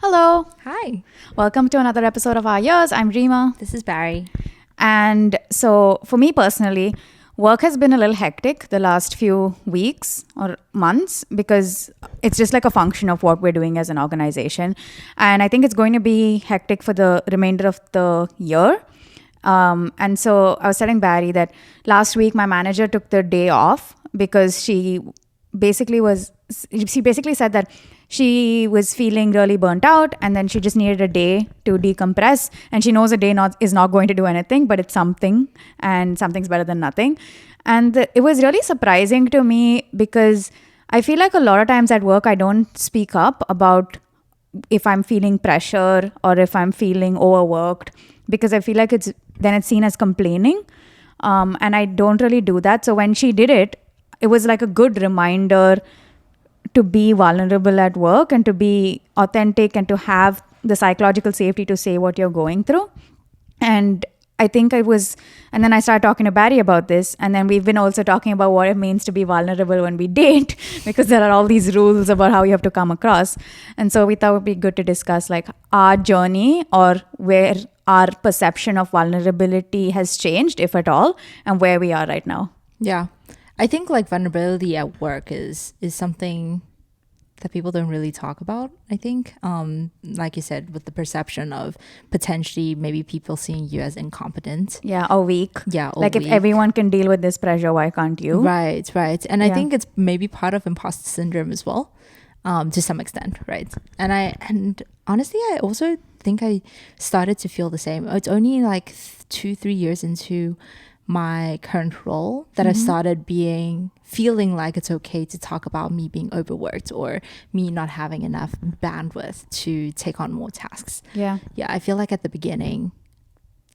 Hello. Hi, Welcome to another episode of Our Years. I'm Rima. this is Barry. And so, for me personally, work has been a little hectic the last few weeks or months because it's just like a function of what we're doing as an organization. And I think it's going to be hectic for the remainder of the year. And so, I was telling Barry that last week my manager took the day off because she basically said that she was feeling really burnt out and then she just needed a day to decompress, and she knows a day is not going to do anything, but it's something, and something's better than nothing. And it was really surprising to me because I feel like a lot of times at work I don't speak up about if I'm feeling pressure or if I'm feeling overworked, because I feel like it's seen as complaining, and I don't really do that. So when she did it, it was like a good reminder to be vulnerable at work and to be authentic and to have the psychological safety to say what you're going through. And I think and then I started talking to Barry about this, and then we've been also talking about what it means to be vulnerable when we date, because there are all these rules about how you have to come across. And so we thought it would be good to discuss like our journey, or where our perception of vulnerability has changed, if at all, and where we are right now. Yeah, I think like vulnerability at work is something that people don't really talk about. I think, like you said, with the perception of potentially maybe people seeing you as incompetent. Yeah, or weak. Yeah, or like weak. If everyone can deal with this pressure, why can't you? Right. And I think it's maybe part of imposter syndrome as well, to some extent, right? And honestly, I also think I started to feel the same. It's only like 2-3 years into my current role that I started feeling like it's okay to talk about me being overworked or me not having enough bandwidth to take on more tasks. Yeah. I feel like at the beginning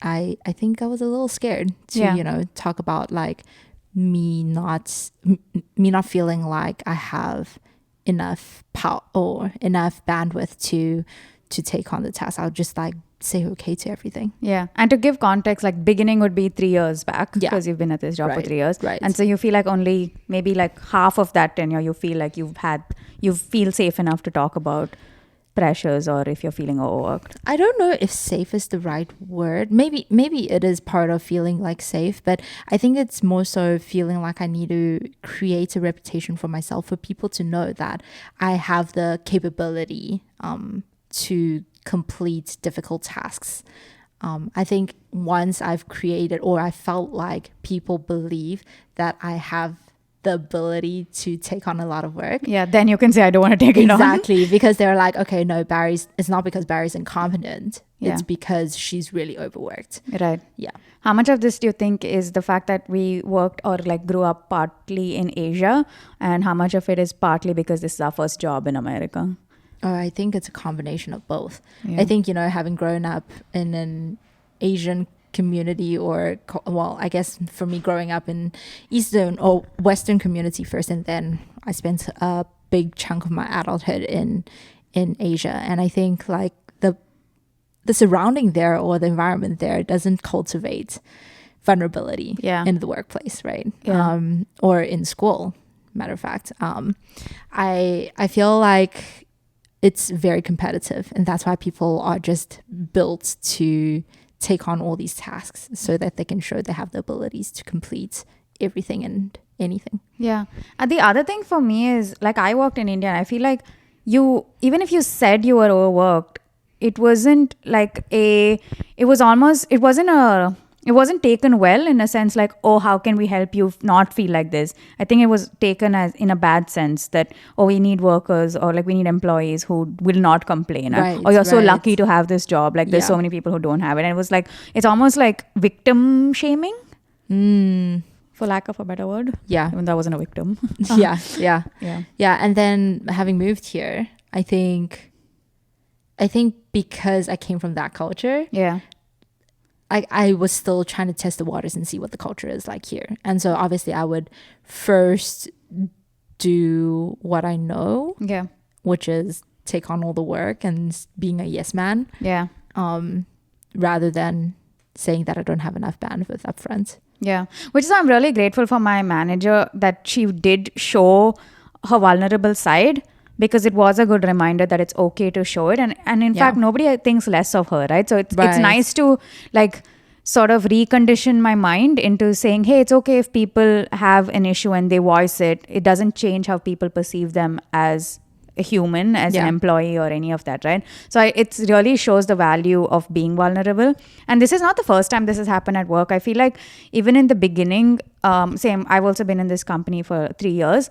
I think I was a little scared to talk about like me not feeling like I have enough power or enough bandwidth to take on the task. I would just like say okay to everything. Yeah. And to give context, like beginning would be 3 years back, because you've been at this job for 3 years. Right. And so you feel like only maybe like half of that tenure, you feel like you feel safe enough to talk about pressures, or if you're feeling overworked. I don't know if safe is the right word. Maybe it is part of feeling like safe, but I think it's more so feeling like I need to create a reputation for myself, for people to know that I have the capability to complete difficult tasks. I think once I've created, or I felt like people believe that I have the ability to take on a lot of work. Yeah, then you can say I don't want to take it on. Exactly, because they're like, okay, no, it's not because Barry's incompetent. Yeah. It's because she's really overworked. Right. Yeah. How much of this do you think is the fact that we worked or like grew up partly in Asia, and how much of it is partly because this is our first job in America? I think it's a combination of both. Yeah. I think, having grown up in an Asian community, or, well, I guess for me, growing up in Eastern or Western community first, and then I spent a big chunk of my adulthood in Asia. And I think like the surrounding there, or the environment there, doesn't cultivate vulnerability in the workplace, right? Yeah. Or in school, matter of fact. I feel like it's very competitive, and that's why people are just built to take on all these tasks so that they can show they have the abilities to complete everything and anything. Yeah. And the other thing for me is, like, I worked in India, and I feel like even if you said you were overworked, it wasn't taken well, in a sense like, oh, how can we help you not feel like this? I think it was taken as in a bad sense, that, oh, we need workers, or like we need employees who will not complain, or you're so lucky to have this job, like there's so many people who don't have it. And it was like, it's almost like victim shaming, for lack of a better word. Yeah. Even though I wasn't a victim. Yeah. And then having moved here, I think because I came from that culture, I was still trying to test the waters and see what the culture is like here. And so obviously I would first do what I know, which is take on all the work and being a yes man, rather than saying that I don't have enough bandwidth up front. Yeah, which is, I'm really grateful for my manager that she did show her vulnerable side, because it was a good reminder that it's okay to show it. And in fact, nobody thinks less of her, right? So it's nice to like sort of recondition my mind into saying, hey, it's okay if people have an issue and they voice it. It doesn't change how people perceive them as a human, as an employee or any of that, right? So it really shows the value of being vulnerable. And this is not the first time this has happened at work. I feel like even in the beginning, same, I've also been in this company for 3 years.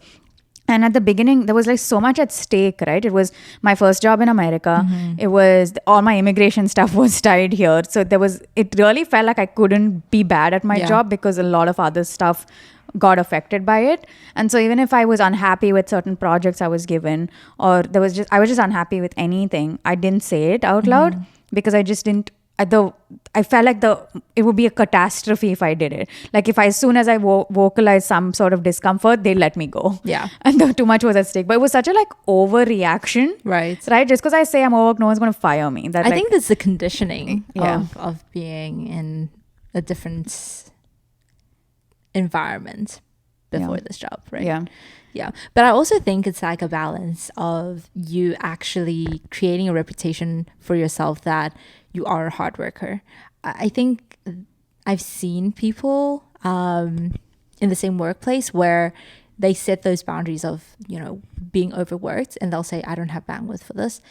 And at the beginning, there was like so much at stake, right? It was my first job in America. It was all my immigration stuff was tied here. So it really felt like I couldn't be bad at my job because a lot of other stuff got affected by it. And so even if I was unhappy with certain projects I was given, or I was just unhappy with anything, I didn't say it out loud because I just didn't. I felt like it would be a catastrophe if I did it. Like if as soon as I vocalized some sort of discomfort, they'd let me go. Yeah. And too much was at stake. But it was such a like overreaction. Right. Just because I say I'm overworked, no one's going to fire me. I think that's the conditioning of being in a different environment before this job, right? Yeah. But I also think it's like a balance of you actually creating a reputation for yourself that you are a hard worker. I think I've seen people in the same workplace where they set those boundaries of, being overworked, and they'll say, I don't have bandwidth for this.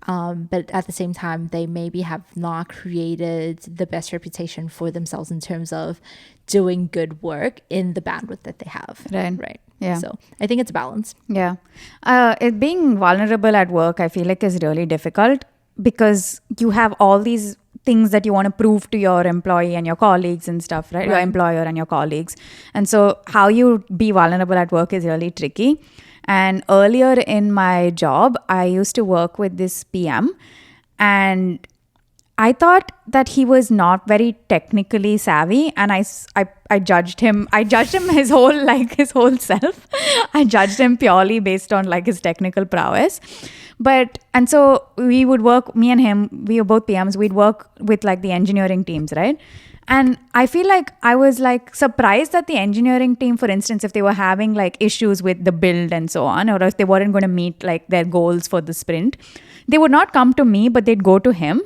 But at the same time, they maybe have not created the best reputation for themselves in terms of doing good work in the bandwidth that they have. Right. Yeah. So I think it's a balance. Yeah. Being vulnerable at work, I feel like is really difficult because you have all these things that you want to prove to your employee and your colleagues and stuff, right? Your employer and your colleagues. And so how you be vulnerable at work is really tricky. And earlier in my job, I used to work with this PM, and I thought that he was not very technically savvy, and I judged him. I judged him his whole self. I judged him purely based on like his technical prowess. And so we would work, me and him, we were both PMs, we'd work with like the engineering teams, right? And I feel like I was like surprised that the engineering team, for instance, if they were having like issues with the build and so on, or if they weren't going to meet like their goals for the sprint, they would not come to me, but they'd go to him.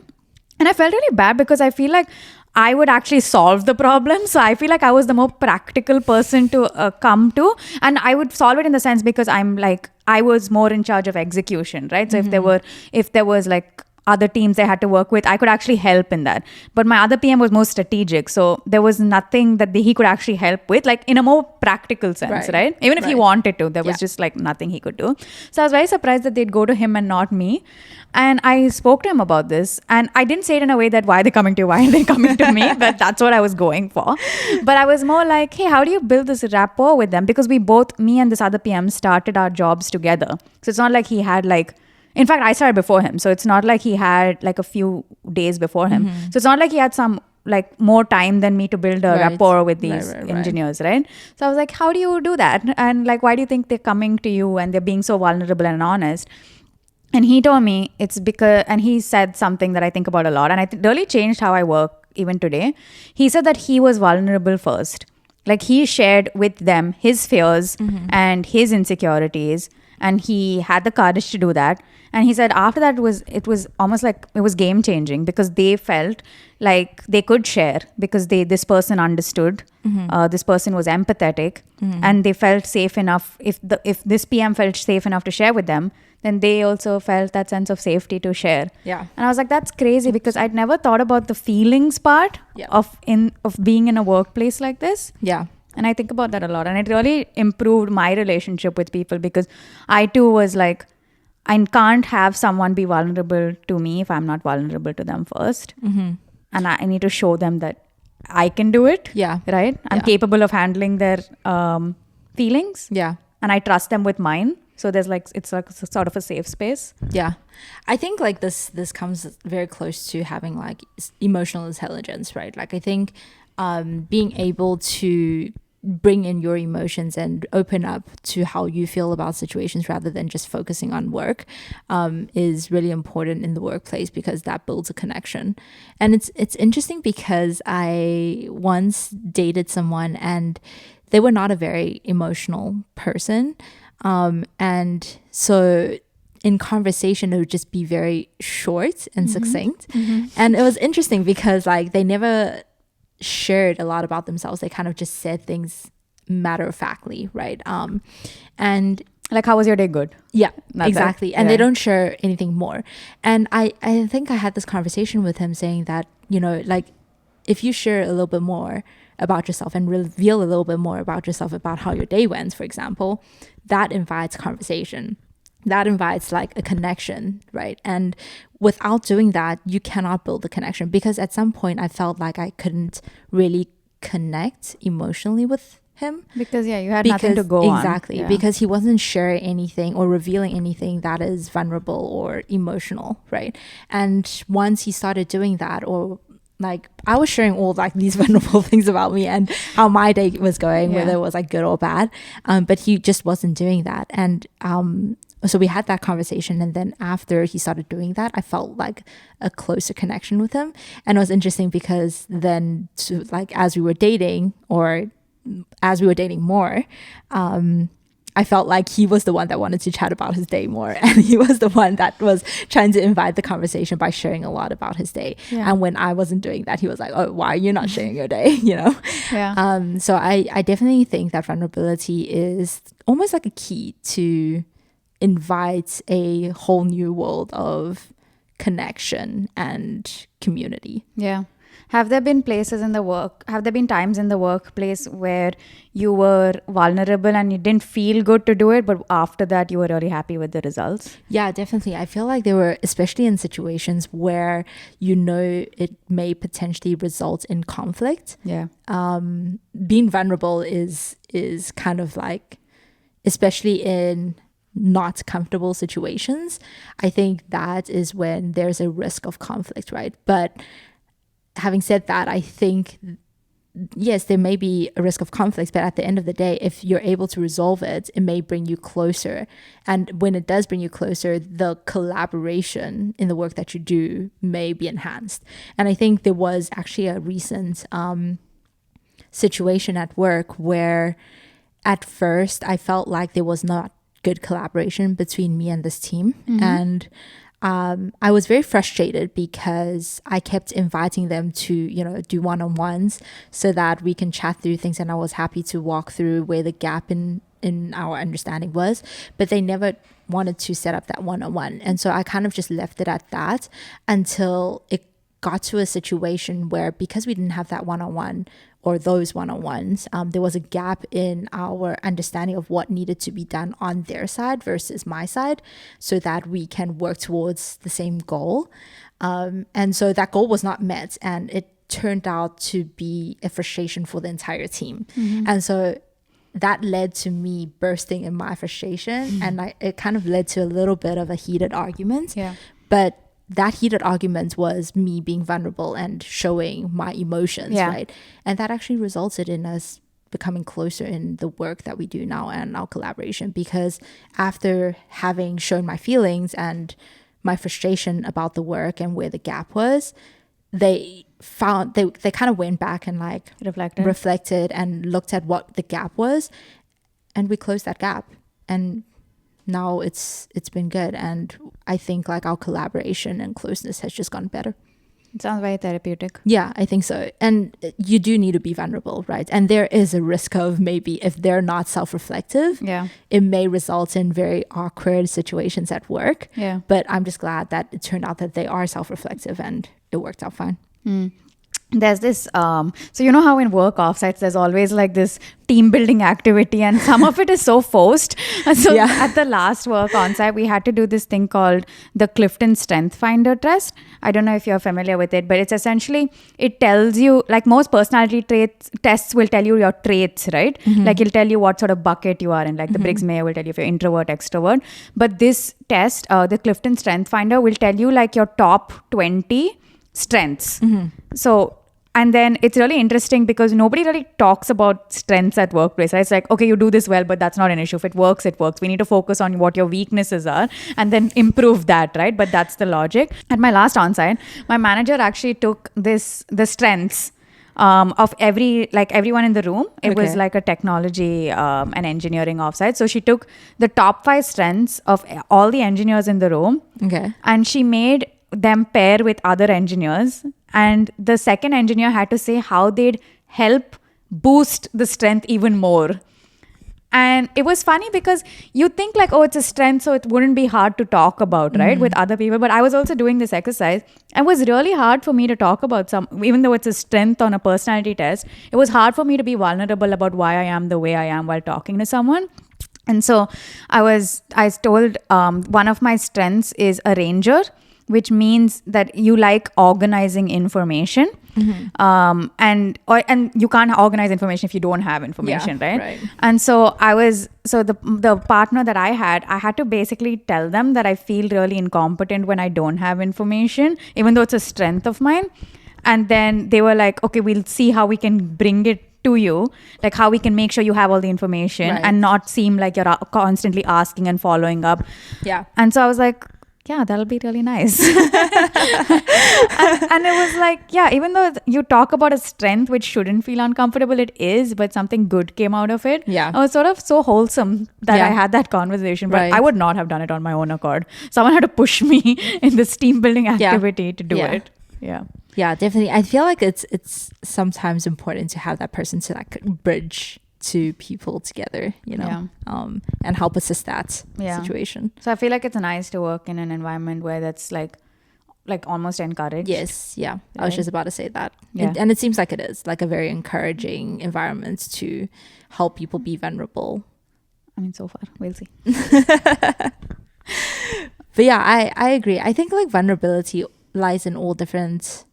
And I felt really bad because I feel like I would actually solve the problem. So I feel like I was the more practical person to come to. And I would solve it in the sense because I was more in charge of execution, right? So if there was like other teams they had to work with, I could actually help in that. But my other PM was more strategic. So there was nothing that he could actually help with, like in a more practical sense, right? Even if he wanted to, there was just like nothing he could do. So I was very surprised that they'd go to him and not me. And I spoke to him about this. And I didn't say it in a way that why are they coming to you? Why are they coming to me? But that's what I was going for. But I was more like, hey, how do you build this rapport with them? Because me and this other PM started our jobs together. So it's not like he had like, in fact, I started before him. So it's not like he had like a few days before him. So it's not like he had some like more time than me to build a rapport with these engineers, right? So I was like, how do you do that? And like, why do you think they're coming to you and they're being so vulnerable and honest? And he told me it's because, and he said something that I think about a lot. And it really changed how I work even today. He said that he was vulnerable first. Like he shared with them his fears and his insecurities. And he had the courage to do that. And he said after that, it was almost like it was game changing because they felt like they could share because this person understood. This person was empathetic and they felt safe enough. If this PM felt safe enough to share with them, then they also felt that sense of safety to share. Yeah. And I was like, that's crazy because I'd never thought about the feelings part of being in a workplace like this. Yeah. And I think about that a lot. And it really improved my relationship with people because I too was like, I can't have someone be vulnerable to me if I'm not vulnerable to them first. And I need to show them that I can do it. Yeah. Right? I'm capable of handling their feelings. Yeah. And I trust them with mine. So it's like sort of a safe space. Yeah. I think like this comes very close to having like emotional intelligence, right? Like I think being able to bring in your emotions and open up to how you feel about situations rather than just focusing on work is really important in the workplace because that builds a connection. And it's interesting because I once dated someone and they were not a very emotional person. And so in conversation, it would just be very short and succinct. And it was interesting because like they never shared a lot about themselves. They kind of just said things matter of factly, right? And Like, how was your day? Good. yeah, That's exactly. it. And Yeah. they don't share anything more. And I think I had this conversation with him saying that, you know, like if you share a little bit more about yourself and reveal a little bit more about yourself, about how your day went, for example, that invites conversation. That invites like a connection, right? And without doing that, you cannot build the connection, because at some point I felt like I couldn't really connect emotionally with him. Because you had nothing to go on. Exactly. Yeah. Because he wasn't sharing anything or revealing anything that is vulnerable or emotional, right? And once he started doing that, or like I was sharing all like these vulnerable things about me and how my day was going, whether it was like good or bad, but he just wasn't doing that. And so we had that conversation, and then after he started doing that, I felt like a closer connection with him. And it was interesting because then like as we were dating, or as we were dating more, I felt like he was the one that wanted to chat about his day more, and he was the one that was trying to invite the conversation by sharing a lot about his day. Yeah. And when I wasn't doing that, he was like, oh, why are you not sharing your day? You know? Yeah. So I definitely think that vulnerability is almost like a key to invite a whole new world of connection and community. Yeah. Have there been times in the workplace where you were vulnerable and you didn't feel good to do it, but after that you were really happy with the results? Yeah, definitely. I feel like there were, especially in situations where you know it may potentially result in conflict. Yeah. Being vulnerable is kind of like, especially in not comfortable situations, I think that is when there's a risk of conflict, right? But having said that, I think, yes, there may be a risk of conflict, but at the end of the day, if you're able to resolve it, it may bring you closer. And when it does bring you closer, the collaboration in the work that you do may be enhanced. And I think there was actually a recent situation at work where at first I felt like there was not good collaboration between me and this team. And I was very frustrated because I kept inviting them to, you know, do one-on-ones so that we can chat through things. And I was happy to walk through where the gap in our understanding was, but they never wanted to set up that one-on-one. And so I kind of just left it at that until it got to a situation where, because we didn't have that one-on-one or those one-on-ones, there was a gap in our understanding of what needed to be done on their side versus my side, so that we can work towards the same goal. And so that goal was not met, and it turned out to be a frustration for the entire team. And so that led to me bursting in my frustration, and it kind of led to a little bit of a heated argument. Yeah. But that heated argument was me being vulnerable and showing my emotions, right? And that actually resulted in us becoming closer in the work that we do now and our collaboration, because after having shown my feelings and my frustration about the work and where the gap was, they kind of went back and like reflected and looked at what the gap was, and we closed that gap. And now it's been good, and I think like our collaboration and closeness has just gone better. It sounds very therapeutic. Yeah, I think so. And you do need to be vulnerable, right? And there is a risk of, maybe if they're not self-reflective, it may result in very awkward situations at work. But I'm just glad that it turned out that they are self-reflective and it worked out fine. There's this so you know how in work offsites there's always like this team building activity, and some of it is so forced. So at the last work onsite, we had to do this thing called the Clifton Strength Finder test. I don't know if you're familiar with it, but it's essentially, it tells you, like most personality tests will tell you your traits, right? Like it'll tell you what sort of bucket you are in, like the Briggs-Mayer will tell you if you're introvert, extrovert. But this test, the Clifton Strength Finder, will tell you like your top 20 strengths. So, and then it's really interesting because nobody really talks about strengths at workplace. Right? It's like, okay, you do this well, but that's not an issue. If it works, it works. We need to focus on what your weaknesses are and then improve that, right? But that's the logic. At my last onsite, my manager actually took the strengths of everyone in the room. It was Okay. like a technology and engineering offsite. So she took the top 5 strengths of all the engineers in the room, Okay. and she made them pair with other engineers. And the second engineer had to say how they'd help boost the strength even more. And it was funny because you think like, oh, it's a strength, so it wouldn't be hard to talk about, right, with other people. But I was also doing this exercise. It was really hard for me to talk about even though it's a strength on a personality test, it was hard for me to be vulnerable about why I am the way I am while talking to someone. And so I told one of my strengths is arranger, which means that you like organizing information. And you can't organize information if you don't have information, Yeah, right? right. And so the partner that I had to basically tell them that I feel really incompetent when I don't have information, even though it's a strength of mine. And then they were like, okay, we'll see how we can bring it to you, like how we can make sure you have all the information Right. and not seem like you're constantly asking and following up. Yeah. And so I was like, yeah, that'll be really nice. and it was like, yeah, even though you talk about a strength which shouldn't feel uncomfortable, it is, but something good came out of it. Yeah. I was sort of so wholesome that Yeah. I had that conversation, but Right. I would not have done it on my own accord. Someone had to push me in this team building activity to do Yeah. it. Yeah. Yeah, definitely. I feel like it's sometimes important to have that person to like bridge to people together, you know, and help assist that situation. So I feel like it's nice to work in an environment where that's like almost encouraged. Yes, yeah. I was Right. just about to say that. Yeah. And it seems like it is like a very encouraging environment to help people be vulnerable. I mean, so far, we'll see. But yeah, I agree. I think like vulnerability lies in all different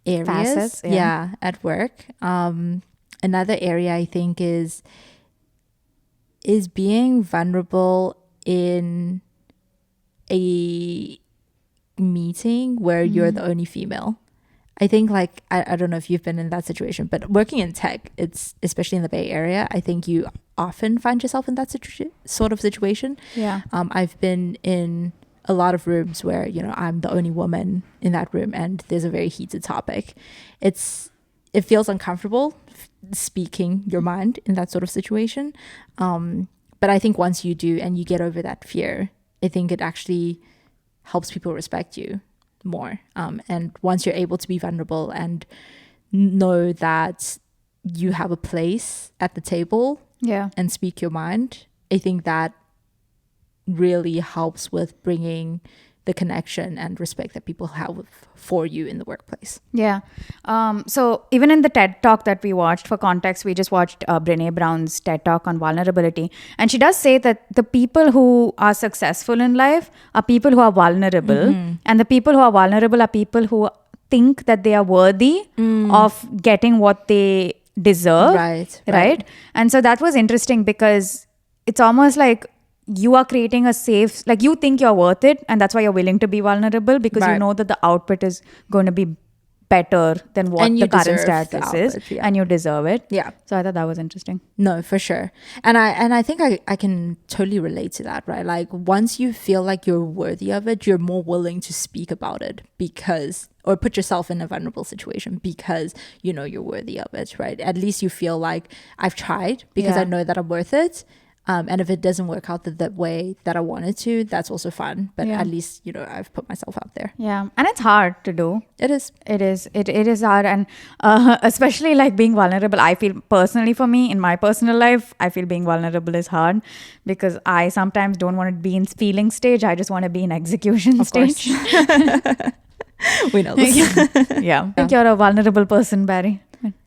areas. Facets, yeah. At work. Another area I think is being vulnerable in a meeting where you're the only female. I think like I don't know if you've been in that situation, but working in tech, it's especially in the Bay Area, I think you often find yourself in that sort of situation. Yeah. I've been in a lot of rooms where, you know, I'm the only woman in that room and there's a very heated topic. It feels uncomfortable speaking your mind in that sort of situation. But I think once you do and you get over that fear, I think it actually helps people respect you more. And once you're able to be vulnerable and know that you have a place at the table and speak your mind, I think that really helps with bringing the connection and respect that people have for you in the workplace. Yeah. So even in the TED Talk that we watched, for context, we just watched Brene Brown's TED Talk on vulnerability. And she does say that the people who are successful in life are people who are vulnerable. And the people who are vulnerable are people who think that they are worthy of getting what they deserve. Right. And so that was interesting because it's almost like you are creating a safe, like you think you're worth it, and that's why you're willing to be vulnerable, because you know that the output is going to be better than what the current status is, and you deserve it. Yeah. So I thought that was interesting. No, for sure. And I think I can totally relate to that, right? Like once you feel like you're worthy of it, you're more willing to speak about it or put yourself in a vulnerable situation because you know you're worthy of it, right? At least you feel like I've tried because I know that I'm worth it. And if it doesn't work out the way that I wanted to, that's also fun. But at least, you know, I've put myself out there. Yeah. And it's hard to do. It is. It is hard. And especially like being vulnerable, I feel personally for me in my personal life, I feel being vulnerable is hard because I sometimes don't want to be in feeling stage. I just want to be in execution stage. We know this. Yeah. I think you're a vulnerable person, Barry.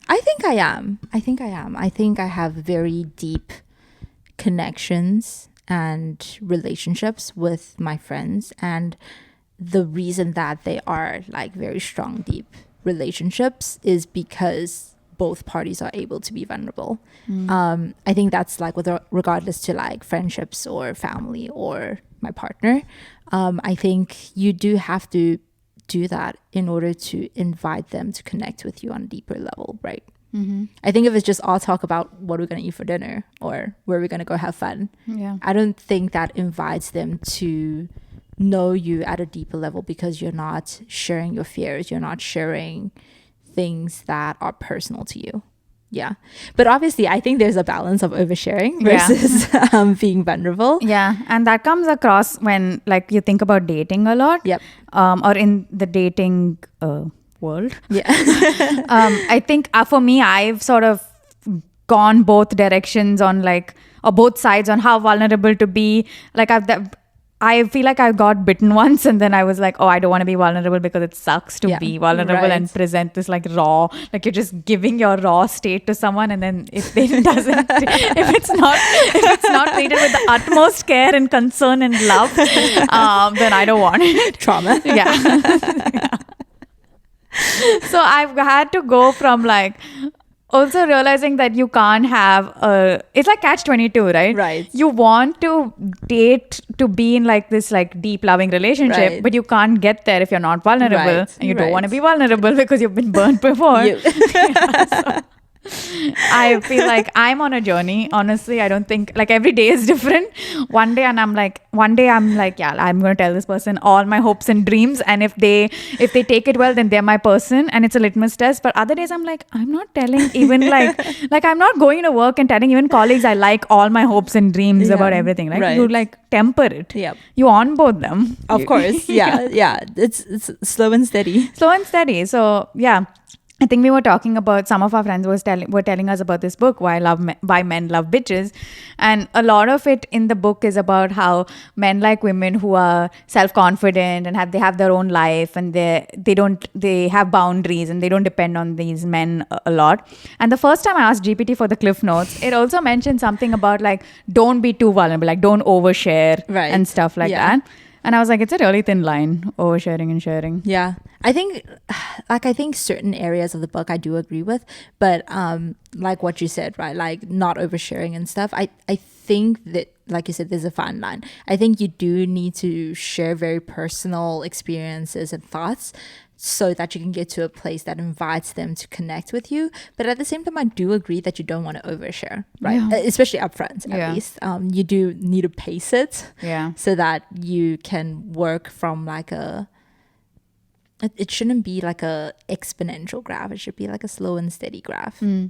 I think I am. I think I have very deep connections and relationships with my friends, and the reason that they are like very strong, deep relationships is because both parties are able to be vulnerable. I think that's like regardless to like friendships or family or my partner. I think you do have to do that in order to invite them to connect with you on a deeper level, right? I think if it's just all talk about what we're going to eat for dinner or where we're going to go have fun, I don't think that invites them to know you at a deeper level because you're not sharing your fears, you're not sharing things that are personal to you. Yeah. But obviously, I think there's a balance of oversharing versus being vulnerable. Yeah. And that comes across when like you think about dating a lot. Yep. Or in the dating world. Yeah. I think for me, I've sort of gone both directions on like, or both sides on how vulnerable to be. Like I feel like I got bitten once and then I was like, oh, I don't want to be vulnerable because it sucks to be vulnerable and present this like raw, like you're just giving your raw state to someone, and then if it doesn't, if it's not treated with the utmost care and concern and love, then I don't want it. Trauma. Yeah. So I've had to go from like also realizing that you can't have it's like catch-22, right? You want to date to be in like this like deep loving relationship, but you can't get there if you're not vulnerable, and you don't want to be vulnerable because you've been burnt before. So I feel like I'm on a journey. Honestly, I don't think like every day is different. One day I'm like, yeah, I'm going to tell this person all my hopes and dreams, and if they take it well, then they're my person, and it's a litmus test. But other days I'm like, I'm not telling even like I'm not going to work and telling even colleagues I like all my hopes and dreams about everything. Like you like temper it. Yeah. You onboard them. Of course. Yeah. It's slow and steady. So yeah. I think we were talking about, some of our friends were telling us about this book, Why Men Love Bitches, and a lot of it in the book is about how men like women who are self-confident and they have their own life, and they have boundaries and they don't depend on these men a lot. And the first time I asked GPT for the Cliff Notes, it also mentioned something about like don't be too vulnerable, like don't overshare and stuff like that. And I was like, it's a really thin line, oversharing and sharing. Yeah. I think certain areas of the book I do agree with, but like what you said, right? Like not oversharing and stuff. I think that, like you said, there's a fine line. I think you do need to share very personal experiences and thoughts so that you can get to a place that invites them to connect with you. But at the same time, I do agree that you don't want to overshare, right? Yeah. Especially upfront, at least. You do need to pace it so that you can work from like it shouldn't be like a exponential graph. It should be like a slow and steady graph, you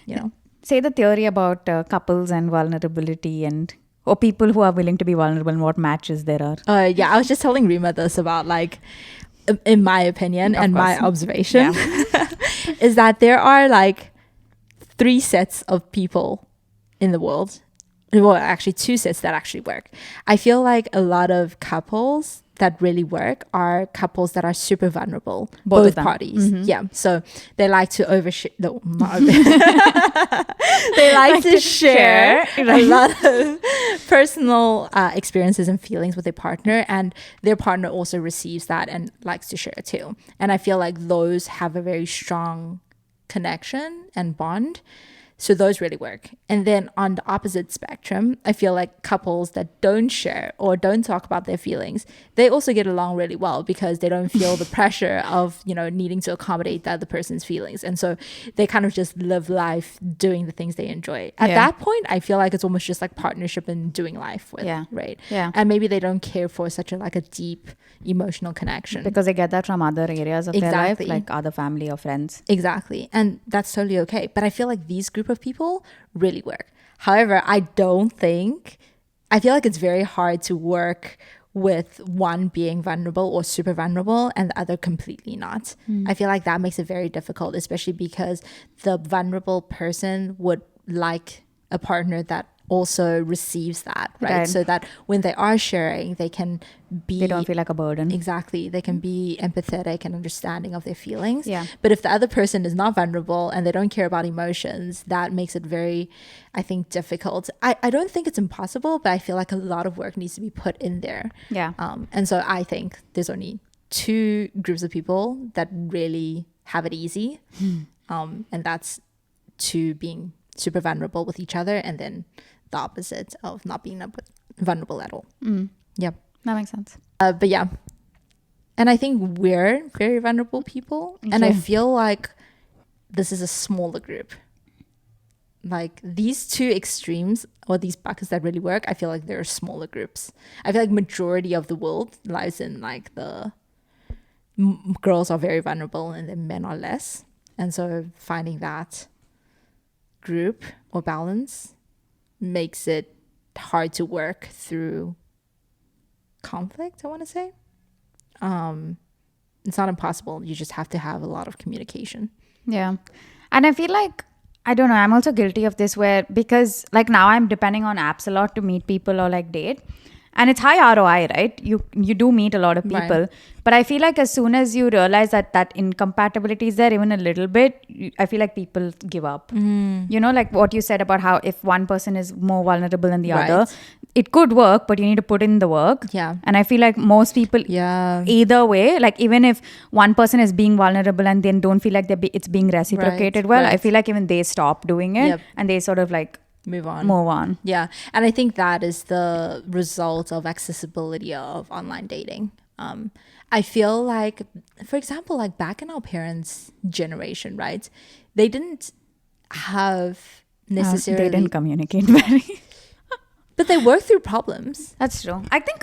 know? Say the theory about couples and vulnerability or people who are willing to be vulnerable and what matches there are. Yeah, I was just telling Rima this about like, in my opinion and my observation, is that there are like 3 sets of people in the world. Well, actually 2 sets that actually work. I feel like a lot of couples that really work are couples that are super vulnerable, both parties. Mm-hmm. Yeah. So they like to overshare. No, not they like to share a lot of personal experiences and feelings with their partner, and their partner also receives that and likes to share too. And I feel like those have a very strong connection and bond. So those really work. And then on the opposite spectrum, I feel like couples that don't share or don't talk about their feelings, they also get along really well because they don't feel the pressure of, needing to accommodate the other person's feelings. And so they kind of just live life doing the things they enjoy. At that point, I feel like it's almost just like partnership and doing life with, right? Yeah. And maybe they don't care for such a deep emotional connection. Because they get that from other areas of their life, like other family or friends. Exactly. And that's totally okay. But I feel like these group of people really work. However, I feel like it's very hard to work with one being vulnerable or super vulnerable and the other completely not. I feel like that makes it very difficult, especially because the vulnerable person would like a partner that also receives that, right? So that when they are sharing, they don't feel like a burden. Exactly. They can be empathetic and understanding of their feelings. Yeah. But if the other person is not vulnerable and they don't care about emotions, that makes it very, I think, difficult. I don't think it's impossible, but I feel like a lot of work needs to be put in there. Yeah. And so I think there's only 2 groups of people that really have it easy. And that's 2 being super vulnerable with each other, and then the opposite of not being vulnerable at all. Yeah, that makes sense. But yeah, and I think we're very vulnerable people, and I feel like this is a smaller group. Like these 2 extremes or these buckets that really work, I feel like they're smaller groups. I feel like majority of the world lies in like the girls are very vulnerable and then men are less. And so finding that group or balance makes it hard to work through conflict, I want to say. It's not impossible. You just have to have a lot of communication. Yeah. And I feel like, I don't know, I'm also guilty of this where, because like now I'm depending on apps a lot to meet people or like date. And it's high ROI, right? You do meet a lot of people. Right. But I feel like as soon as you realize that incompatibility is there even a little bit, I feel like people give up. You know, like what you said about how if one person is more vulnerable than the Right. other, it could work, but you need to put in the work. Yeah. And I feel like most people, Yeah. either way, like even if one person is being vulnerable and then don't feel like it's being reciprocated well, I right. feel like even they stop doing it. Yep. And they sort of like Move on. move on. Yeah. And I think that is the result of accessibility of online dating. I feel like, for example, like back in our parents' generation, right? They didn't have necessarily, They didn't communicate very. but they worked through problems. That's true. I think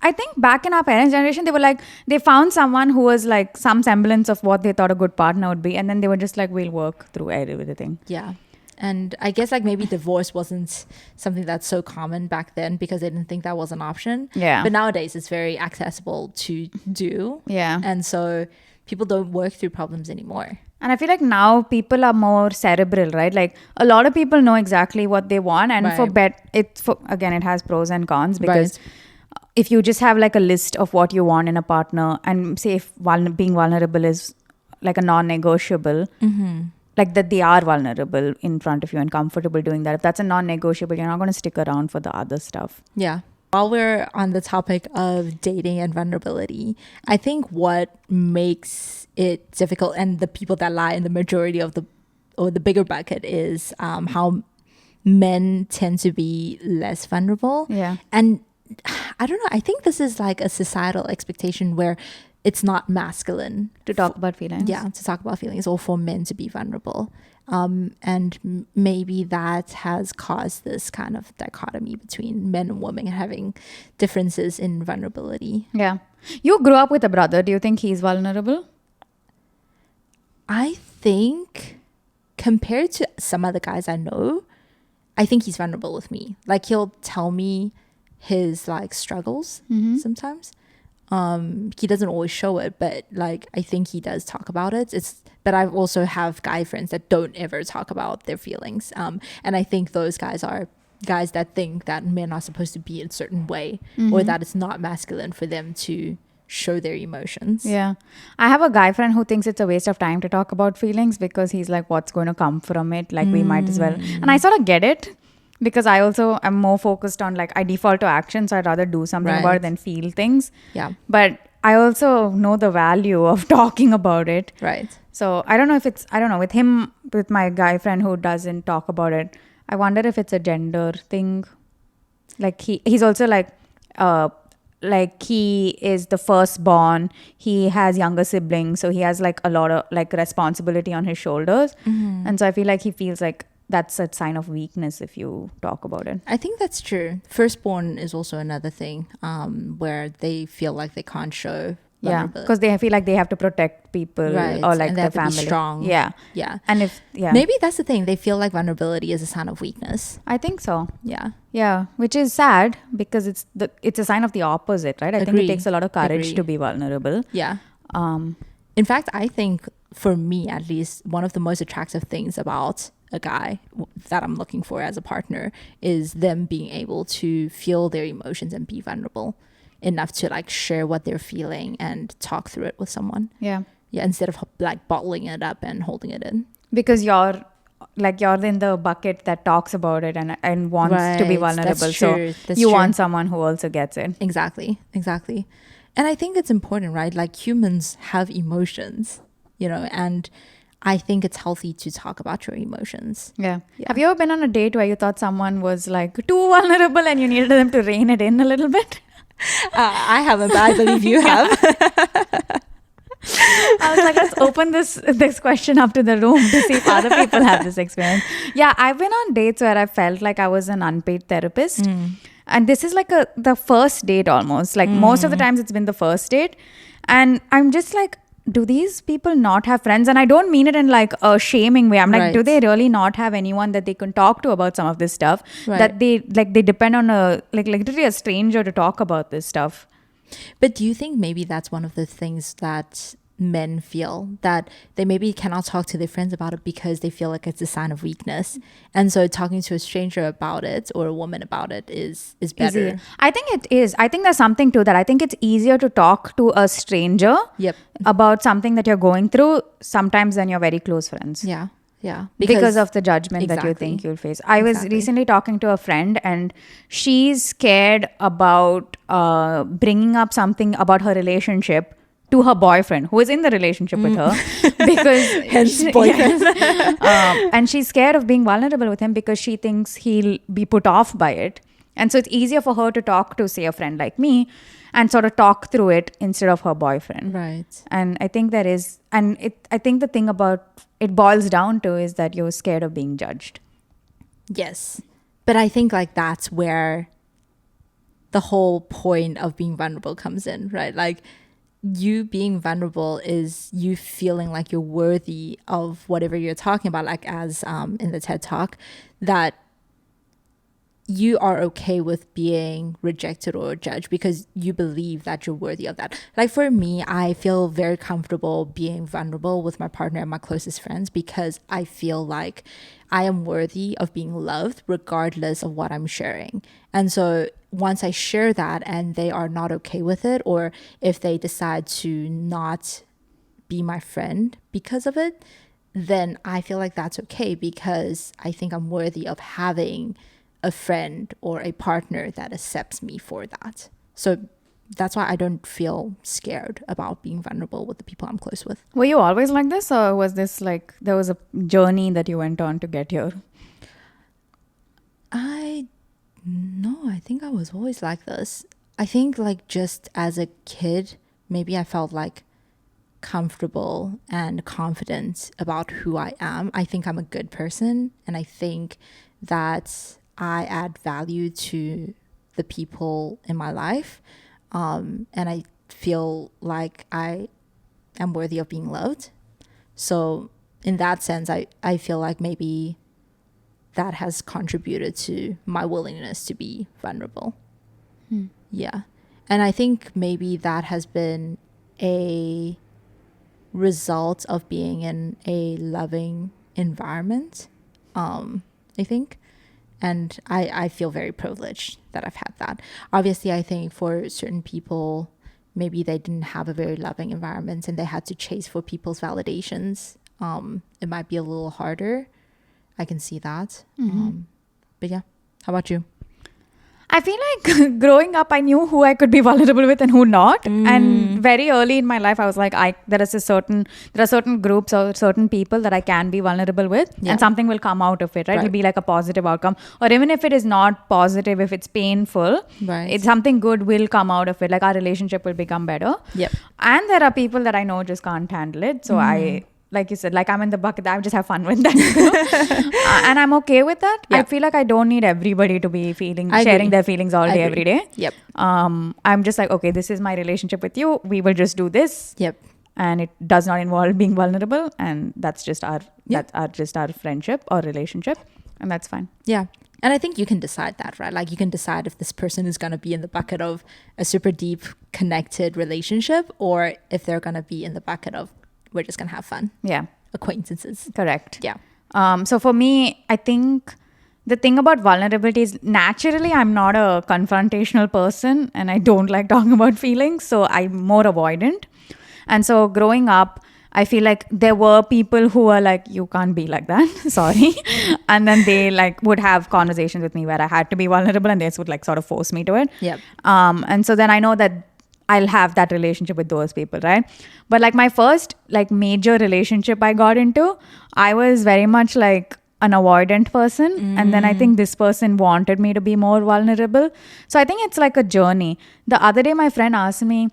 I think back in our parents' generation, they were like, they found someone who was like some semblance of what they thought a good partner would be. And then they were just like, we'll work through everything. Yeah. And I guess like maybe divorce wasn't something that's so common back then because they didn't think that was an option. Yeah. But nowadays it's very accessible to do. Yeah. And so people don't work through problems anymore. And I feel like now people are more cerebral, right? Like a lot of people know exactly what they want. And Right. again, it has pros and cons because if you just have like a list of what you want in a partner and say if being vulnerable is like a non-negotiable, like that they are vulnerable in front of you and comfortable doing that. If that's a non-negotiable, you're not going to stick around for the other stuff. Yeah. While we're on the topic of dating and vulnerability, I think what makes it difficult and the people that lie in the majority of the bigger bucket is how men tend to be less vulnerable. Yeah. And I don't know, I think this is like a societal expectation where it's not masculine To talk about feelings. to talk about feelings or for men to be vulnerable. And maybe that has caused this kind of dichotomy between men and women having differences in vulnerability. Yeah. You grew up with a brother. Do you think he's vulnerable? I think compared to some other guys I know, I think he's vulnerable with me. Like he'll tell me his like struggles sometimes. He doesn't always show it, but like I think he does talk about it. But I also have guy friends that don't ever talk about their feelings. And I think those guys are guys that think that men are supposed to be in a certain way or that it's not masculine for them to show their emotions. Yeah. I have a guy friend who thinks it's a waste of time to talk about feelings because he's like, what's going to come from it? Like we might as well. And I sort of get it because I also am more focused on like I default to action. So I'd rather do something about it than feel things. Yeah. But I also know the value of talking about it. Right. So I don't know with my guy friend who doesn't talk about it. I wonder if it's a gender thing. Like he's also like he is the firstborn. He has younger siblings, so he has like a lot of like responsibility on his shoulders. And so I feel like he feels like that's a sign of weakness if you talk about it. I think that's true. Firstborn is also another thing where they feel like they can't show vulnerability. Because they feel like they have to protect people or like and they the have to be family. strong. Yeah. And maybe that's the thing. They feel like vulnerability is a sign of weakness. I think so. Yeah. Yeah, which is sad because it's a sign of the opposite, right? I think it takes a lot of courage to be vulnerable. Yeah. In fact, I think for me, at least, one of the most attractive things about a guy that I'm looking for as a partner is them being able to feel their emotions and be vulnerable enough to like share what they're feeling and talk through it with someone. Yeah. Yeah, instead of like bottling it up and holding it in. Because you're in the bucket that talks about it and wants to be vulnerable. That's true. So That's you true. want someone who also gets it. Exactly. And I think it's important, right? Like humans have emotions, and I think it's healthy to talk about your emotions. Yeah. Have you ever been on a date where you thought someone was like too vulnerable and you needed them to rein it in a little bit? I haven't, but I believe you have. I was like, let's open this question up to the room to see if other people have this experience. Yeah, I've been on dates where I felt like I was an unpaid therapist. And this is like the first date almost. Like most of the times it's been the first date. And I'm just like, do these people not have friends? And I don't mean it in like a shaming way. I'm like, do Right. they really not have anyone that they can talk to about some of this stuff? Right. That they depend on a like literally a stranger to talk about this stuff. But do you think maybe that's one of the things that men feel, that they maybe cannot talk to their friends about it because they feel like it's a sign of weakness, and so talking to a stranger about it or a woman about it is better? Easy. I think it is. I think there's something to that. I think it's easier to talk to a stranger Yep. about something that you're going through sometimes than your very close friends. Yeah. Yeah. Because of the judgment that you Exactly. think you'll face. I was Exactly. recently talking to a friend, and she's scared about bringing up something about her relationship to her boyfriend, who is in the relationship with her, because Hence boyfriend. and she's scared of being vulnerable with him because she thinks he'll be put off by it. And so it's easier for her to talk to, say, a friend like me and sort of talk through it instead of her boyfriend. Right. And I think there is, and I think the thing about it boils down to is that you're scared of being judged. Yes. But I think like that's where the whole point of being vulnerable comes in, right? Like, you being vulnerable is you feeling like you're worthy of whatever you're talking about, like as in the TED Talk, that you are okay with being rejected or judged because you believe that you're worthy of that. Like for me, I feel very comfortable being vulnerable with my partner and my closest friends because I feel like I am worthy of being loved regardless of what I'm sharing. And so once I share that and they are not okay with it, or if they decide to not be my friend because of it, then I feel like that's okay because I think I'm worthy of having a friend or a partner that accepts me for that. So that's why I don't feel scared about being vulnerable with the people I'm close with. Were you always like this, or was this like there was a journey that you went on to get here? I think I was always like this. I think like just as a kid, maybe I felt like comfortable and confident about who I am. I think I'm a good person, and I think that I add value to the people in my life, and I feel like I am worthy of being loved. So in that sense, I feel like maybe that has contributed to my willingness to be vulnerable. Yeah. And I think maybe that has been a result of being in a loving environment, I think. And I feel very privileged that I've had that. Obviously, I think for certain people, maybe they didn't have a very loving environment and they had to chase for people's validations. It might be a little harder. I can see that. But yeah, how about you? I feel like growing up, I knew who I could be vulnerable with and who not. And very early in my life, I was like, there are certain groups or certain people that I can be vulnerable with, and something will come out of it, right? It'll be like a positive outcome, or even if it is not positive, if it's painful, it's something good will come out of it. Like our relationship will become better. Yep. And there are people that I know just can't handle it, so like you said, like I'm in the bucket, I just have fun with that. And I'm okay with that. Yep. I feel like I don't need everybody to be sharing their feelings all day, every day. Yep. I'm just like, okay, this is my relationship with you. We will just do this. Yep. And it does not involve being vulnerable. And that's just our friendship or relationship. And that's fine. Yeah. And I think you can decide that, right? Like you can decide if this person is going to be in the bucket of a super deep connected relationship, or if they're going to be in the bucket of we're just going to have fun. Yeah. Acquaintances. Correct. Yeah. So for me, I think the thing about vulnerability is naturally I'm not a confrontational person and I don't like talking about feelings. So I'm more avoidant. And so growing up, I feel like there were people who were like, you can't be like that. Sorry. And then they like would have conversations with me where I had to be vulnerable, and they would like sort of force me to it. Yep. And so then I know that I'll have that relationship with those people, right? But like my first like major relationship I got into, I was very much like an avoidant person. And then I think this person wanted me to be more vulnerable. So I think it's like a journey. The other day, my friend asked me,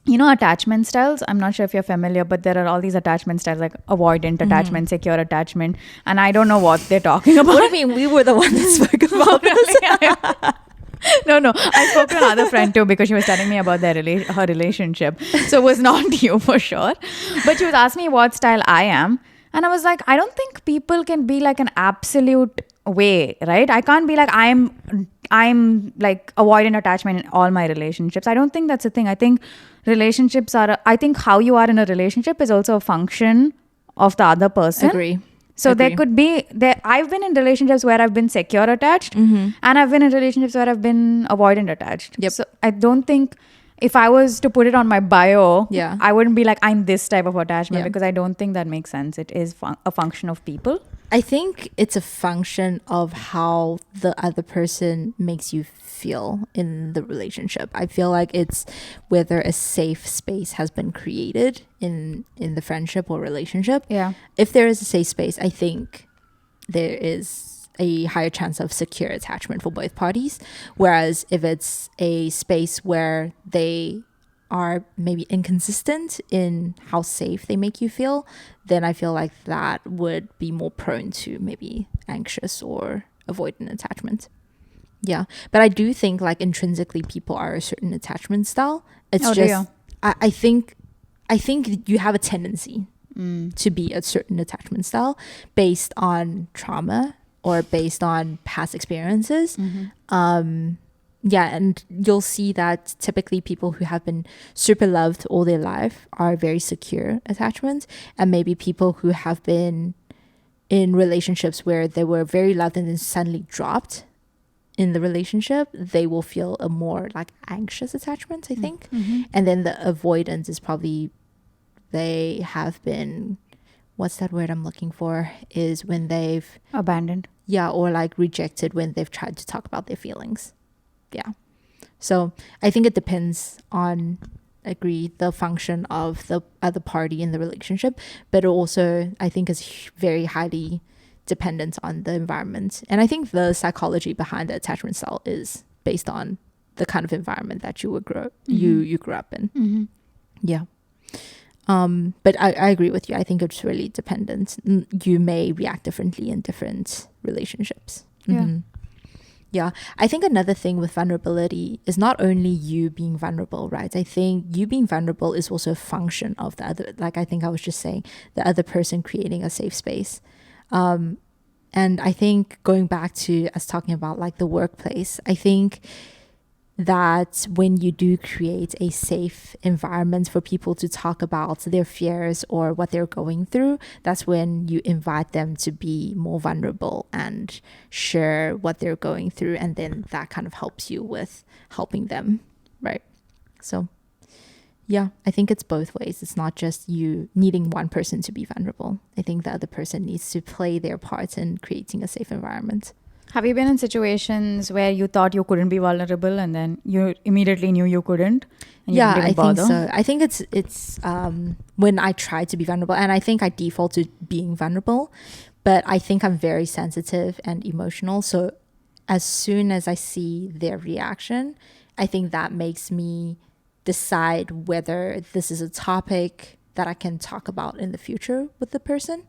you know, attachment styles. I'm not sure if you're familiar, but there are all these attachment styles like avoidant attachment, secure attachment. And I don't know what they're talking about. What do you mean? We were the one that spoke about this. No. I spoke to another friend too because she was telling me about her relationship. So it was not you for sure. But she was asking me what style I am. And I was like, I don't think people can be like an absolute way, right? I can't be like I'm like avoidant attachment in all my relationships. I don't think that's a thing. I think I think how you are in a relationship is also a function of the other person. Agree. So there could be I've been in relationships where I've been secure attached, and I've been in relationships where I've been avoidant attached. Yep. So I don't think if I was to put it on my bio, Yeah. I wouldn't be like I'm this type of attachment Yeah. because I don't think that makes sense. It is a function of people. I think it's a function of how the other person makes you feel in the relationship. I feel like it's whether a safe space has been created in the friendship or relationship. Yeah. If there is a safe space, I think there is a higher chance of secure attachment for both parties. Whereas if it's a space where they are maybe inconsistent in how safe they make you feel, then I feel like that would be more prone to maybe anxious or avoidant attachment. Yeah. But I do think like intrinsically people are a certain attachment style. It's just, I think you have a tendency to be a certain attachment style based on trauma or based on past experiences. Yeah, and you'll see that typically people who have been super loved all their life are very secure attachments, and maybe people who have been in relationships where they were very loved and then suddenly dropped in the relationship, they will feel a more like anxious attachment, I think. And then the avoidance is probably they have been, what's that word I'm looking for, is when they've abandoned. Yeah, or like rejected when they've tried to talk about their feelings. Yeah. So I think it depends on, the function of the other party in the relationship, but also I think is very highly dependent on the environment. And I think the psychology behind the attachment style is based on the kind of environment that you grew up in. Yeah. But I agree with you. I think it's really dependent. You may react differently in different relationships. Yeah. I think another thing with vulnerability is not only you being vulnerable, right? I think you being vulnerable is also a function of the other, like I think I was just saying, the other person creating a safe space. And I think going back to us talking about like the workplace, I think that when you do create a safe environment for people to talk about their fears or what they're going through, that's when you invite them to be more vulnerable and share what they're going through, and then that kind of helps you with helping them, right? So yeah, I think it's both ways. It's not just you needing one person to be vulnerable. I think the other person needs to play their part in creating a safe environment. Have you been in situations where you thought you couldn't be vulnerable and then you immediately knew you couldn't? And you Yeah, didn't even I think bother? so. I think it's when I try to be vulnerable, and I think I default to being vulnerable, but I think I'm very sensitive and emotional. So as soon as I see their reaction, I think that makes me decide whether this is a topic that I can talk about in the future with the person.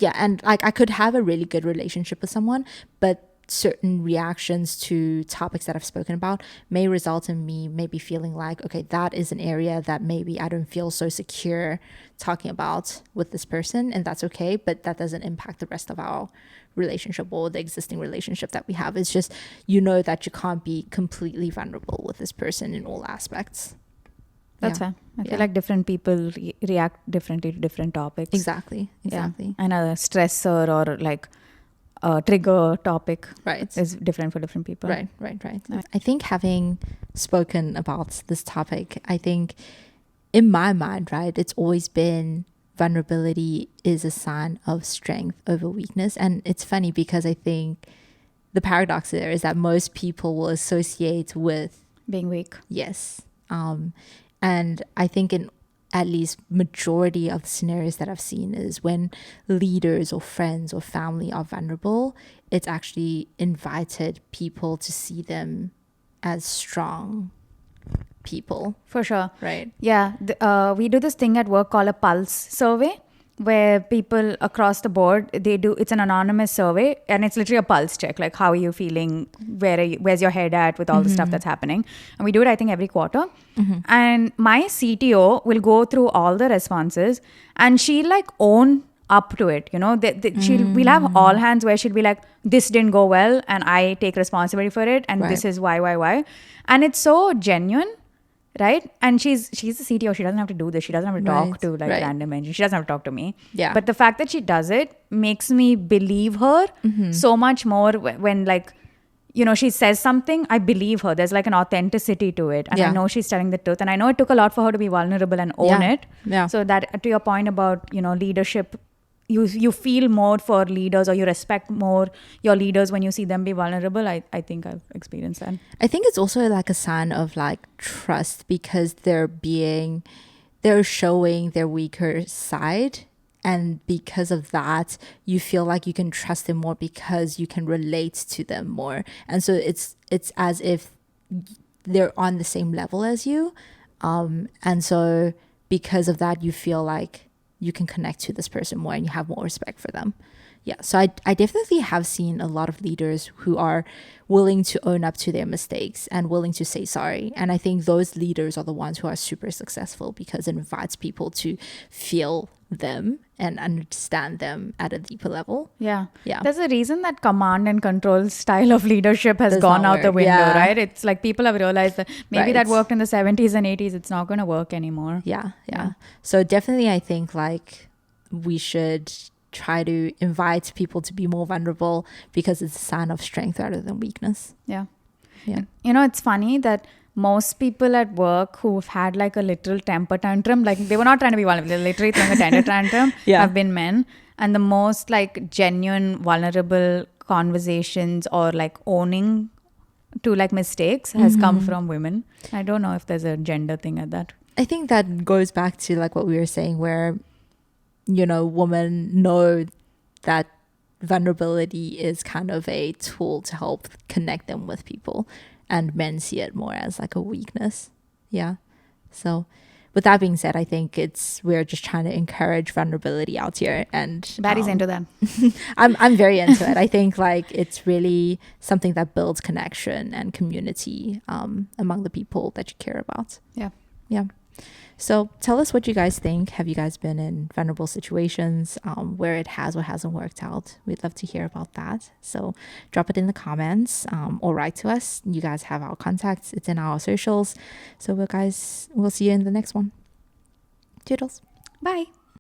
Yeah, and like I could have a really good relationship with someone, but certain reactions to topics that I've spoken about may result in me maybe feeling like, okay, that is an area that maybe I don't feel so secure talking about with this person, and that's okay, but that doesn't impact the rest of our relationship or the existing relationship that we have. It's just, that you can't be completely vulnerable with this person in all aspects. That's fair. I feel like different people react differently to different topics. Exactly. Yeah. And a stressor or like a trigger topic is different for different people. Right. I think having spoken about this topic, I think in my mind, right, it's always been vulnerability is a sign of strength over weakness. And it's funny because I think the paradox there is that most people will associate with being weak. Yes. And I think in at least majority of the scenarios that I've seen is when leaders or friends or family are vulnerable, it's actually invited people to see them as strong people. For sure. Right. Yeah. We do this thing at work called a pulse survey. where people across the board, it's an anonymous survey, and it's literally a pulse check, like how are you feeling, where's your head at with all the stuff that's happening. And we do it, I think, every quarter. And my CTO will go through all the responses, and she'll like own up to it, you know. We'll have all hands where she'll be like, this didn't go well and I take responsibility for it, and this is why. And it's so genuine, right? And she's the CTO. She doesn't have to do this. She doesn't have to talk to like random engineers. She doesn't have to talk to me. Yeah. But the fact that she does it makes me believe her so much more when like, you know, she says something, I believe her. There's like an authenticity to it. And I know she's telling the truth. And I know it took a lot for her to be vulnerable and own it. Yeah. So that, to your point about, you know, leadership, you feel more for leaders, or you respect more your leaders when you see them be vulnerable. I think I've experienced that. I think it's also like a sign of like trust, because they're showing their weaker side, and because of that you feel like you can trust them more because you can relate to them more, and so it's as if they're on the same level as you, and so because of that you feel like you can connect to this person more and you have more respect for them. Yeah, so I definitely have seen a lot of leaders who are willing to own up to their mistakes and willing to say sorry. And I think those leaders are the ones who are super successful, because it invites people to feel them and understand them at a deeper level. Yeah. Yeah. There's a reason that command and control style of leadership has gone out the window, right? It's like people have realized that maybe that worked in the 70s and 80s. It's not going to work anymore. Yeah. So definitely I think like we should try to invite people to be more vulnerable, because it's a sign of strength rather than weakness. Yeah. Yeah. You know, it's funny that most people at work who've had like a literal temper tantrum, like they were not trying to be vulnerable, they're literally throwing a temper tantrum, have been men. And the most like genuine, vulnerable conversations or like owning to like mistakes has come from women. I don't know if there's a gender thing at that. I think that goes back to like what we were saying, where, you know, women know that vulnerability is kind of a tool to help connect them with people, and men see it more as like a weakness. Yeah. So with that being said, I think we're just trying to encourage vulnerability out here, and Barry's into that. I'm very into it. I think like it's really something that builds connection and community among the people that you care about. Yeah. So tell us what you guys think. Have you guys been in vulnerable situations where it has or hasn't worked out? We'd love to hear about that. So drop it in the comments or write to us. You guys have our contacts. It's in our socials. So we'll see you in the next one. Toodles. Bye.